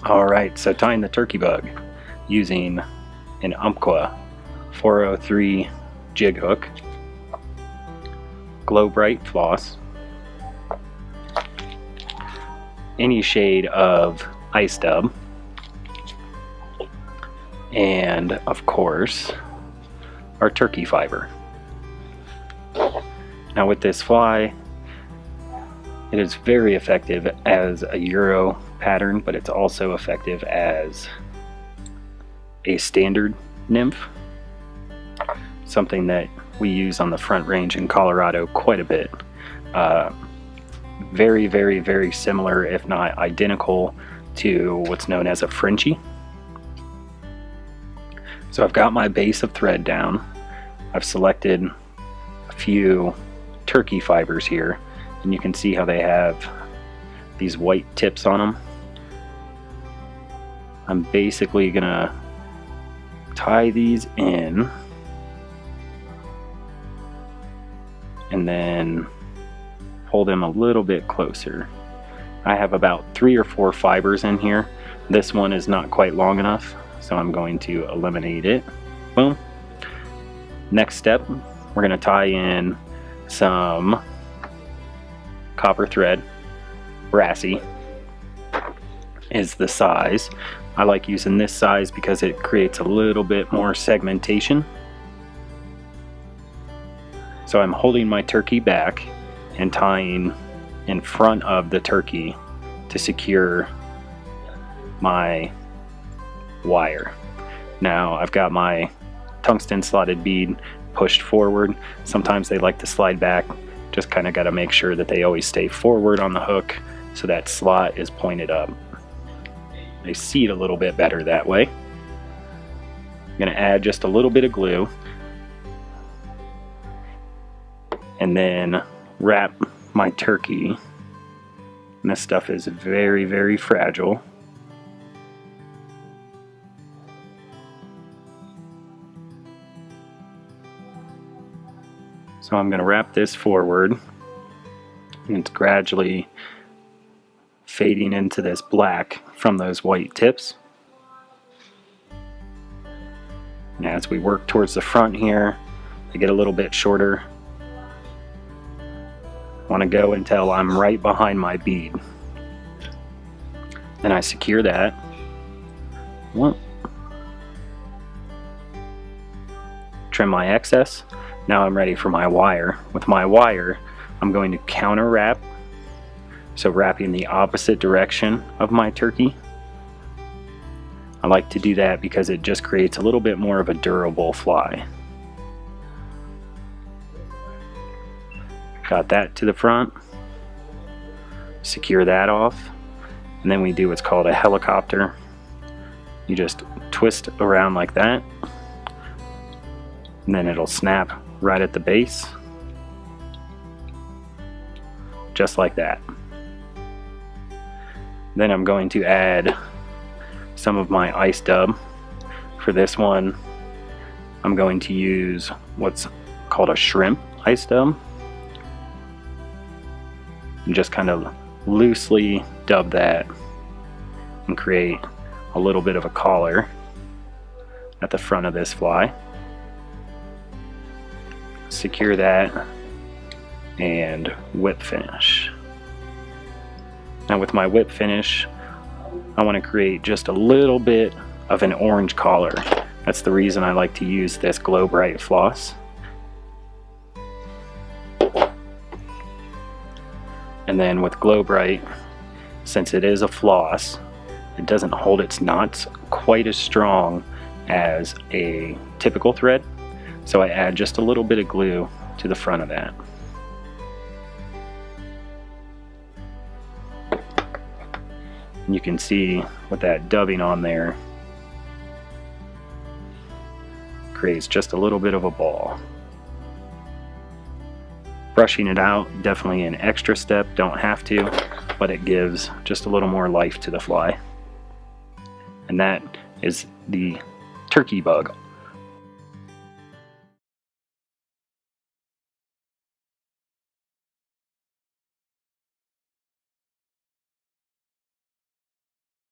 Alright, so tying the turkey bug using an Umpqua 403 jig hook, Glow Bright floss, any shade of ice dub, and of course our turkey fiber. Now with this fly, it is very effective as a Euro pattern, but it's also effective as a standard nymph, something that we use on the Front Range in Colorado quite a bit. Very, very, very similar, if not identical, to what's known as a Frenchie. So I've got my base of thread down. I've selected a few turkey fibers here, and you can see how they have these white tips on them. I'm basically gonna tie these in and then pull them a little bit closer. I have about 3 or 4 fibers in here. This one is not quite long enough, so I'm going to eliminate it. Boom. Next step, we're going to tie in some copper thread. Brassy is the size. I like using this size because it creates a little bit more segmentation. So I'm holding my turkey back and tying in front of the turkey to secure my wire. Now I've got my tungsten slotted bead pushed forward. Sometimes they like to slide back. Just kind of got to make sure that they always stay forward on the hook so that slot is pointed up. They seat a little bit better that way. I'm going to add just a little bit of glue and then wrap my turkey. And this stuff is very, very fragile. So I'm going to wrap this forward, and it's gradually fading into this black from those white tips. And as we work towards the front here, they get a little bit shorter. I want to go until I'm right behind my bead. Then I secure that. Trim my excess. Now I'm ready for my wire. With my wire, I'm going to counter wrap, so wrapping the opposite direction of my turkey. I like to do that because it just creates a little bit more of a durable fly. Got that to the front. Secure that off, and then we do what's called a helicopter. You just twist around like that, and then it'll snap right at the base, just like that. Then I'm going to add some of my ice dub. For this one, I'm going to use what's called a shrimp ice dub, and just kind of loosely dub that and create a little bit of a collar at the front of this fly. Secure that and whip finish. Now with my whip finish, I want to create just a little bit of an orange collar. That's the reason I like to use this Glow Bright floss. And then with Glow Bright, since it is a floss, it doesn't hold its knots quite as strong as a typical thread. So I add just a little bit of glue to the front of that. And you can see with that dubbing on there, creates just a little bit of a ball. Brushing it out, definitely an extra step, don't have to, but it gives just a little more life to the fly. And that is the turkey bug